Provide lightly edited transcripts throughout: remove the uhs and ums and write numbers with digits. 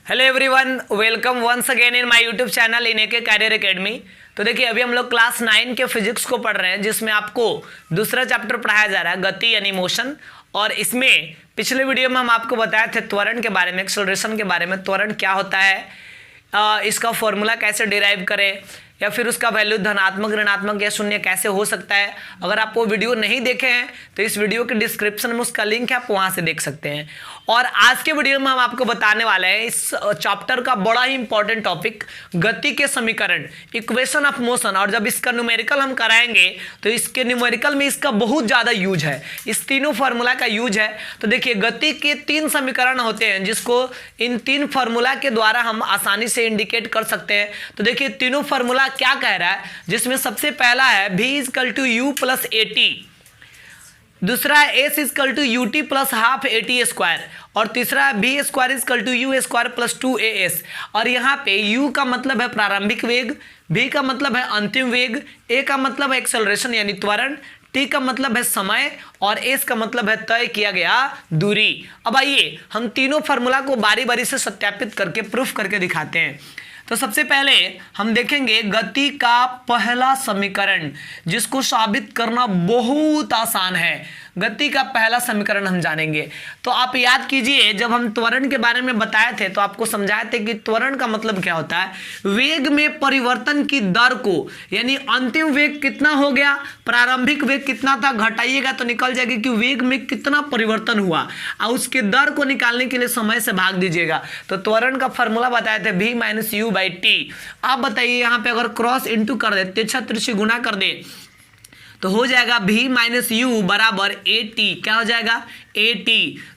Hello everyone, welcome once again in my YouTube channel in AK career academy. तो देखिए, अभी हम लोग क्लास 9 के फिजिक्स को पढ़ रहे हैं, जिसमें आपको दूसरा चैप्टर पढ़ाया जा रहा है, गति यानी मोशन। और इसमें पिछले वीडियो में हम आपको बताए थे त्वरण के बारे में, एक्सेलरेशन के बारे में। त्वरण क्या होता है, इसका फॉर्मूला कैसे डिराइव करें, या फिर उसका वैल्यू धनात्मक, ऋणात्मक या शून्य कैसे हो सकता है। अगर आप वो वीडियो नहीं देखे हैं तो इस वीडियो के डिस्क्रिप्शन में उसका लिंक है, आप वहां से देख सकते हैं। और आज के वीडियो में हम आपको बताने वाले हैं इस चैप्टर का बड़ा ही इंपॉर्टेंट टॉपिक, गति के समीकरण, इक्वेशन ऑफ मोशन। और जब इसका न्यूमेरिकल हम कराएंगे तो इसके न्यूमेरिकल में इसका बहुत ज़्यादा यूज है, इस तीनों फार्मूला का यूज है। तो देखिए, गति के 3 समीकरण होते हैं, जिसको इन 3 फार्मूला के द्वारा हम आसानी से इंडिकेट कर सकते हैं। तो देखिए, तीनों फार्मूला क्या कह रहा है, जिसमें सबसे पहला है v = u + at, दूसरा है s = ut + ½ at², और तीसरा है v² = u² + 2as। और यहाँ पे u का मतलब है प्रारंभिक वेग, v का मतलब है अंतिम वेग, a का मतलब है एक्सेलरेशन यानी त्वरण, t का मतलब है समय, और s का मतलब है तय किया गया दूरी। अब आइए हम तीनों फार्मूला को बारी बारी से सत्यापित करके प्रूफ करके दिखाते हैं। तो सबसे पहले हम देखेंगे गति का पहला समीकरण, जिसको साबित करना बहुत आसान है। गति का पहला समीकरण हम जानेंगे। तो आप याद कीजिए, जब हम त्वरण के बारे में बताए थे तो आपको समझाए थे कि त्वरण का मतलब क्या होता है, वेग में परिवर्तन की दर को, यानी अंतिम वेग कितना हो गया, प्रारंभिक वेग कितना था, घटाइएगा तो निकल जाएगी कि वेग में कितना परिवर्तन हुआ, और उसके दर को निकालने के लिए समय से भाग दीजिएगा। तो त्वरण का फॉर्मूला बताए थे v - u/t। आप बताइए, यहाँ पे अगर क्रॉस इंटू कर दे, तिरछा से गुना कर दे, तो हो जाएगा v - u = at। क्या हो जाएगा, at।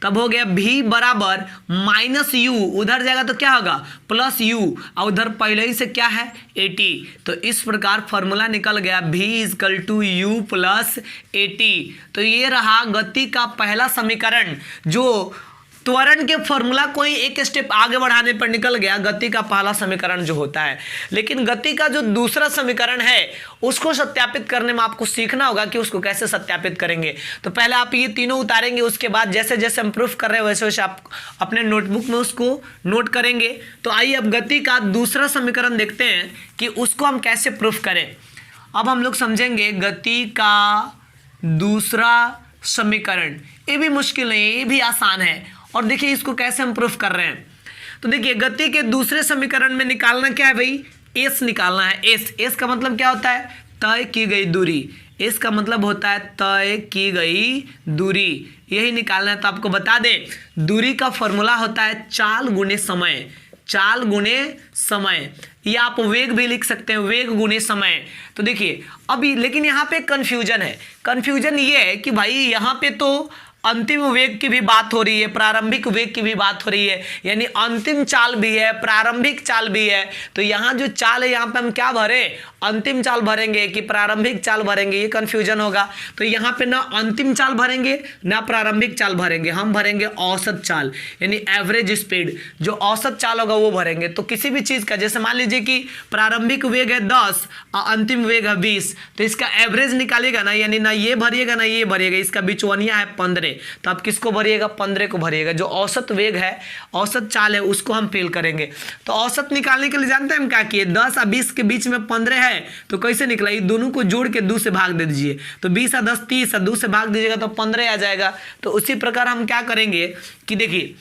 तब हो गया v = -u, उधर जाएगा तो क्या होगा, +u, और उधर पहले ही से क्या है, at। तो इस प्रकार फॉर्मूला निकल गया v = u + at। तो ये रहा गति का पहला समीकरण, जो त्वरण के फॉर्मूला को ही एक स्टेप आगे बढ़ाने पर निकल गया, गति का पहला समीकरण जो होता है। लेकिन गति का जो दूसरा समीकरण है, उसको सत्यापित करने में आपको सीखना होगा कि उसको कैसे सत्यापित करेंगे। तो पहले आप ये तीनों उतारेंगे, उसके बाद जैसे जैसे हम प्रूफ कर रहे हैं वैसे वैसे आप अपने नोटबुक में उसको नोट करेंगे। तो आइए अब गति का दूसरा समीकरण देखते हैं कि उसको हम कैसे प्रूफ करें। अब हम लोग समझेंगे गति का दूसरा समीकरण। ये भी मुश्किल नहीं है, ये भी आसान है। और देखिए इसको कैसे हम प्रूफ कर रहे हैं। तो देखिए, गति के दूसरे समीकरण में निकालना क्या है भाई, एस निकालना है। एस का मतलब क्या होता है, तय की गई दूरी। एस का मतलब होता है तय की गई दूरी, यही निकालना है। तो आपको बता दें, दूरी का फॉर्मूला होता है चाल गुणे समय। चाल गुणे समय, या आप वेग भी लिख सकते हैं, वेग गुणे समय। तो देखिए अभी, लेकिन यहाँ पे कंफ्यूजन है। कंफ्यूजन ये है कि भाई यहाँ पे तो अंतिम वेग की भी बात हो रही है, प्रारंभिक वेग की भी बात हो रही है, यानी अंतिम चाल भी है, प्रारंभिक चाल भी है। तो यहाँ जो चाल है, यहाँ पे हम क्या भरें, अंतिम चाल भरेंगे कि प्रारंभिक चाल भरेंगे, ये कंफ्यूजन होगा। तो यहाँ पे ना अंतिम चाल भरेंगे ना प्रारंभिक चाल भरेंगे, हम भरेंगे औसत चाल, यानी एवरेज स्पीड। जो औसत चाल होगा वो भरेंगे। तो किसी भी चीज़ का, जैसे मान लीजिए कि प्रारंभिक वेग है 10 और अंतिम वेग है 20, तो इसका एवरेज निकालिएगा ना, यानी ना ये भरिएगा ना ये भरिएगा, इसका बिचौनिया है 15, तो आप किसको भरिएगा, 15 को भरिएगा। जो औसत वेग है, औसत चाल है, उसको हम फेल करेंगे। तो औसत निकालने के लिए जानते हैं हम क्या किए, 10 और 20 के बीच में 15 है, तो कैसे निकला, ये दोनों को जोड़ के 2 से भाग दे दीजिए। तो 20 और 10 30, और 2 से भाग दीजिएगा तो 15 आ जाएगा। तो उसी प्रकार हम क्या करेंगे कि देखिए,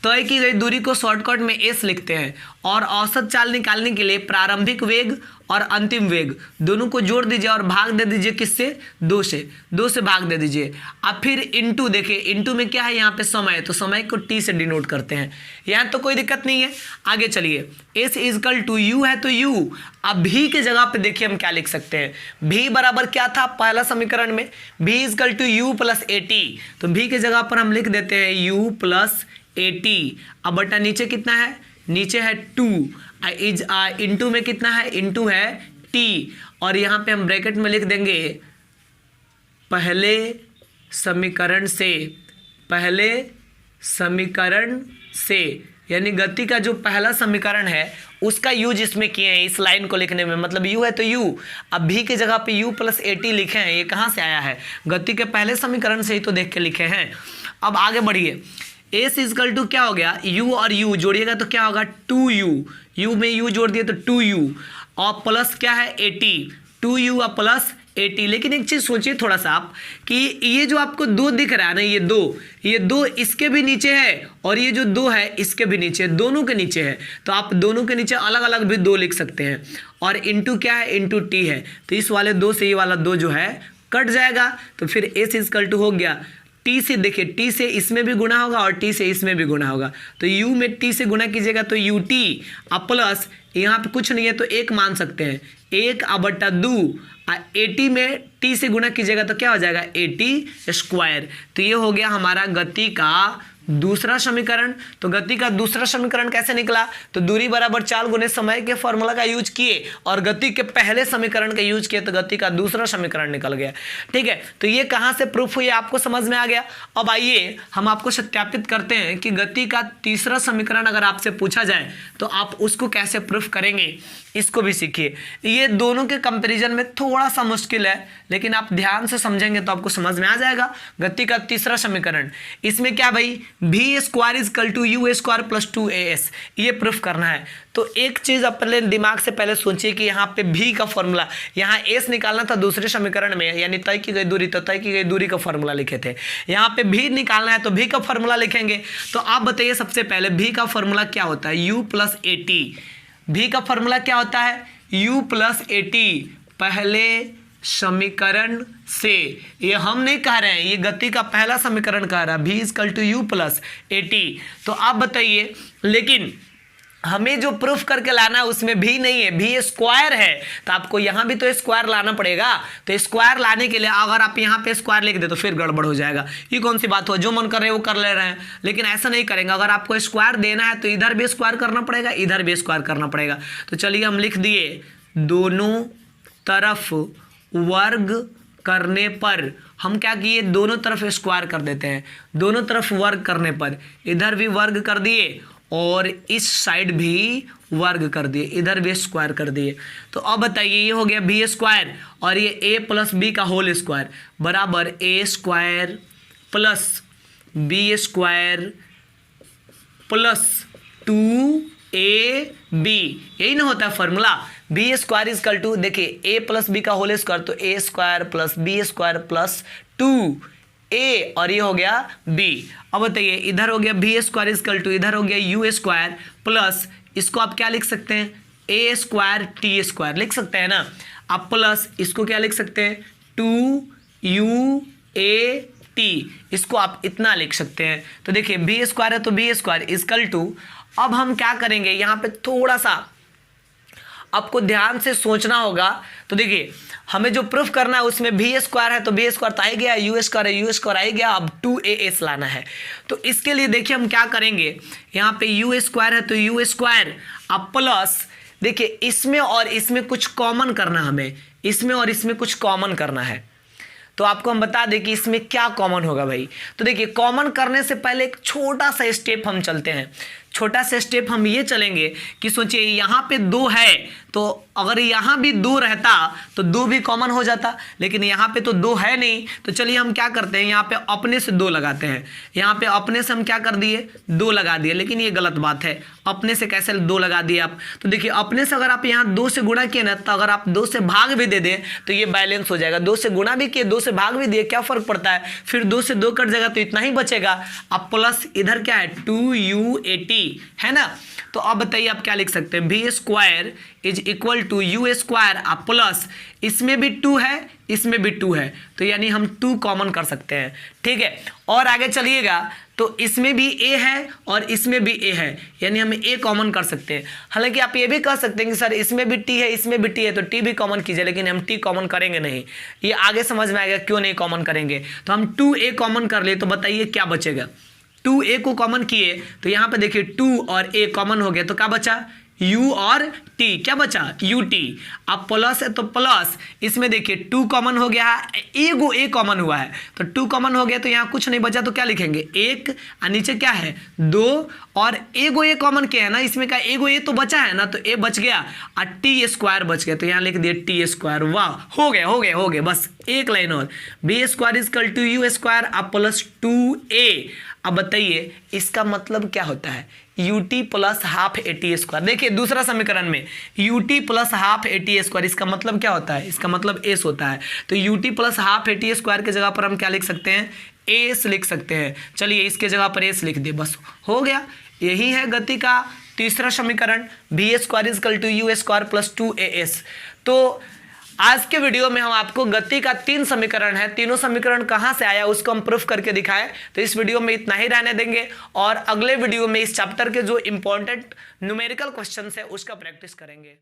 तय की गई दूरी को शॉर्टकट में एस लिखते हैं, और औसत चाल निकालने के लिए प्रारंभिक वेग और अंतिम वेग दोनों को जोड़ दीजिए और भाग दे दीजिए किससे, 2 से। 2 से भाग दे दीजिए। अब फिर इंटू, देखिए इंटू में क्या है, यहाँ पे समय, तो समय को टी से डिनोट करते हैं। यहाँ तो कोई दिक्कत नहीं है। आगे चलिए, एस = u है तो u। अब v के जगह पे देखिए हम क्या लिख सकते हैं। v बराबर क्या था पहला समीकरण में, v = u + at। तो v के जगह पर हम लिख देते हैं u + at। अब बटा नीचे कितना है, नीचे है 2, इंटू में कितना है, इंटू है t, और यहाँ पे हम ब्रैकेट में लिख देंगे पहले समीकरण से, पहले समीकरण से, यानी गति का जो पहला समीकरण है उसका यूज इसमें किए हैं, इस लाइन को लिखने में। मतलब u है तो u, अब v की जगह पे u + at लिखे हैं। ये कहाँ से आया है, गति के पहले समीकरण से ही तो देख के लिखे हैं। अब आगे बढ़िए, एस इजकल टू क्या हो गया, u और u जोड़िएगा तो क्या होगा 2u, u में u जोड़ दिए तो 2u और प्लस क्या है 80, 2u और प्लस 80। लेकिन एक चीज़ सोचिए थोड़ा सा आप कि ये जो आपको 2 दिख रहा है ना, ये दो इसके भी नीचे है और ये जो 2 है इसके भी नीचे, दोनों के नीचे है। तो आप दोनों के नीचे अलग अलग भी 2 लिख सकते हैं और इंटू क्या है, इंटू टी है। तो इस वाले 2 से ये वाला 2 जो है कट जाएगा। तो फिर एस इजकल टू हो गया टी से, देखिए टी से इसमें भी गुणा होगा और टी से इसमें भी गुणा होगा। तो u में टी से गुणा कीजिएगा तो ut और प्लस यहाँ पे कुछ नहीं है तो 1 मान सकते हैं, 1/2 80 में टी से गुणा कीजिएगा तो क्या हो जाएगा 80 स्क्वायर। तो ये हो गया हमारा गति का दूसरा समीकरण। तो गति का दूसरा समीकरण कैसे निकला, तो दूरी बराबर 4 गुने समय के फॉर्मूला का यूज किए और गति के पहले समीकरण का यूज किए तो गति का दूसरा समीकरण निकल गया। ठीक है, तो ये कहाँ से प्रूफ हुई आपको समझ में आ गया। अब आइए हम आपको सत्यापित करते हैं कि गति का तीसरा समीकरण अगर आपसे पूछा जाए तो आप उसको कैसे प्रूफ करेंगे, इसको भी सीखिए। ये दोनों के कंपैरिजन में थोड़ा सा मुश्किल है, लेकिन आप ध्यान से समझेंगे तो आपको समझ में आ जाएगा। गति का तीसरा समीकरण, इसमें क्या भाई, v square is equal to u square plus 2as, ये प्रूफ करना है। तो एक चीज आप पहले दिमाग से पहले सोचिए कि यहाँ पे v का फॉर्मूला, यहाँ s निकालना था दूसरे समीकरण में, यानी तय की गई दूरी, तो तय की गई दूरी का फॉर्मूला लिखे थे। यहाँ पे v निकालना है तो v का फॉर्मूला लिखेंगे। तो आप बताइए सबसे पहले v का फॉर्मूला क्या होता है, u प्लस 80। v का फॉर्मूला क्या होता है, u प्लस 80 पहले समीकरण से, ये हम नहीं कह रहे हैं, ये गति का पहला समीकरण कह रहा है, v is equal to u plus 80। तो आप बताइए, लेकिन हमें जो प्रूफ करके लाना है उसमें भी नहीं है, भी स्क्वायर है, तो आपको यहाँ भी तो स्क्वायर लाना पड़ेगा। तो स्क्वायर लाने के लिए अगर आप यहाँ पे स्क्वायर लिख दे तो फिर गड़बड़ हो जाएगा। ये कौन सी बात हो, जो मन कर रहे हैं वो कर ले रहे हैं, लेकिन ऐसा नहीं करेंगे। अगर आपको स्क्वायर देना है तो इधर भी स्क्वायर करना पड़ेगा, इधर भी स्क्वायर करना पड़ेगा। तो चलिए हम लिख दिए, दोनों तरफ वर्ग करने पर हम क्या किए, दोनों तरफ स्क्वायर कर देते हैं। दोनों तरफ वर्ग करने पर इधर भी वर्ग कर दिए और इस साइड भी वर्ग कर दिए, इधर भी स्क्वायर कर दिए। तो अब बताइए, ये हो गया बी स्क्वायर और ये ए प्लस बी का होल स्क्वायर बराबर A square plus B square plus 2ab, यही ना होता है formula. B square is equal to, देखिए ए प्लस बी का होल स्क्वायर तो A square plus B square plus 2a और ये हो गया b। अब बताइए, इधर हो गया बी स्क्वायर इजकल टू, इधर हो गया यू स्क्वायर प्लस, इसको आप क्या लिख सकते हैं, ए स्क्वायर टी स्क्वायर लिख सकते हैं ना आप, प्लस इसको क्या लिख सकते हैं 2uat, इसको आप इतना लिख सकते हैं। तो देखिए बी स्क्वायर है तो बी स्क्वायर इजकल टू, अब हम क्या करेंगे, यहाँ पे थोड़ा सा आपको ध्यान से सोचना होगा। तो देखिए हमें जो प्रूफ करना है उसमें बी स्क्वायर है तो बी स्क्वायर तो आ ही गया, यू स्क्वायर है यू स्क्वायर आ ही गया, अब 2as लाना है। तो इसके लिए देखिए हम क्या करेंगे, यहाँ पे यू स्क्वायर है तो यू स्क्वायर अब प्लस, देखिए इसमें और इसमें कुछ कॉमन करना, हमें इसमें और इसमें कुछ कॉमन करना है। तो आपको हम बता दें कि इसमें क्या कॉमन होगा भाई। तो देखिए कॉमन करने से पहले एक छोटा सा स्टेप हम चलते हैं। छोटा सा स्टेप हम ये चलेंगे कि सोचिए यहाँ पे 2 है तो अगर यहाँ भी 2 रहता तो 2 भी कॉमन हो जाता, लेकिन यहाँ पे तो 2 है नहीं। तो चलिए हम क्या करते हैं, यहाँ पे अपने से 2 लगाते हैं। यहाँ पे अपने से हम क्या कर दिए, 2 लगा दिए, लेकिन ये गलत बात है। अपने से कैसे 2 लगा दिए आप, तो देखिए अपने से अगर आप यहाँ 2 से गुणा किए ना, तो अगर आप 2 से भाग भी दे दें तो ये बैलेंस हो जाएगा। 2 से गुणा भी किए, 2 से भाग भी दिए, क्या फर्क पड़ता है, फिर 2 से 2 कट जाएगा तो इतना ही बचेगा। अब प्लस इधर क्या है 2u80 है ना। तो अब बताइए आप क्या लिख सकते हैं, B square is equal to U square अब प्लस, इसमें भी 2 है इसमें भी 2 है, तो यानी हम 2 कॉमन कर सकते हैं। ठीक है, और आगे चलिएगा तो इसमें भी a है और इसमें भी a है, यानी हम a कॉमन कर सकते हैं। हालांकि आप ये भी कह सकते हैं कि सर इसमें भी t है इसमें भी t है तो t भी कॉमन कीजिए, लेकिन हम t कॉमन करेंगे नहीं। ये आगे समझ में आएगा क्यों नहीं कॉमन करेंगे। तो हम 2a कॉमन कर ले तो बताइए क्या बचेगा, 2a को कॉमन किए तो यहाँ पे देखिए 2 और a कॉमन हो गया तो क्या बचा, u और t, क्या बचा ut। अब प्लस है तो प्लस, इसमें देखिए 2 कॉमन हो गया है, एगो a कॉमन हुआ है तो 2 कॉमन हो गया तो यहाँ कुछ नहीं बचा तो क्या लिखेंगे 1 और नीचे क्या है 2 और एगो a कॉमन किया है ना, इसमें का एगो a तो बचा है ना, तो a बच गया और t स्क्वायर बच गया तो यहाँ लिख दिए t स्क्वायर। वाह, हो गया बस एक लाइन और, B square is equal to U square अब प्लस 2a अब बताइए इसका मतलब क्या होता है, ut plus half AT square. देखिए दूसरा समीकरण में ut plus half AT square, इसका मतलब क्या होता है, इसका मतलब एस होता है। तो ut plus half AT square की जगह पर हम क्या लिख सकते हैं, एस लिख सकते हैं। चलिए इसके जगह पर एस लिख दे, बस हो गया। यही है गति का तीसरा समीकरण, v square is equal to u square plus 2as। तो आज के वीडियो में हम आपको गति का 3 समीकरण है, तीनों समीकरण कहां से आया उसको हम प्रूफ करके दिखाएं। तो इस वीडियो में इतना ही रहने देंगे और अगले वीडियो में इस चैप्टर के जो इंपॉर्टेंट न्यूमेरिकल क्वेश्चन है उसका प्रैक्टिस करेंगे।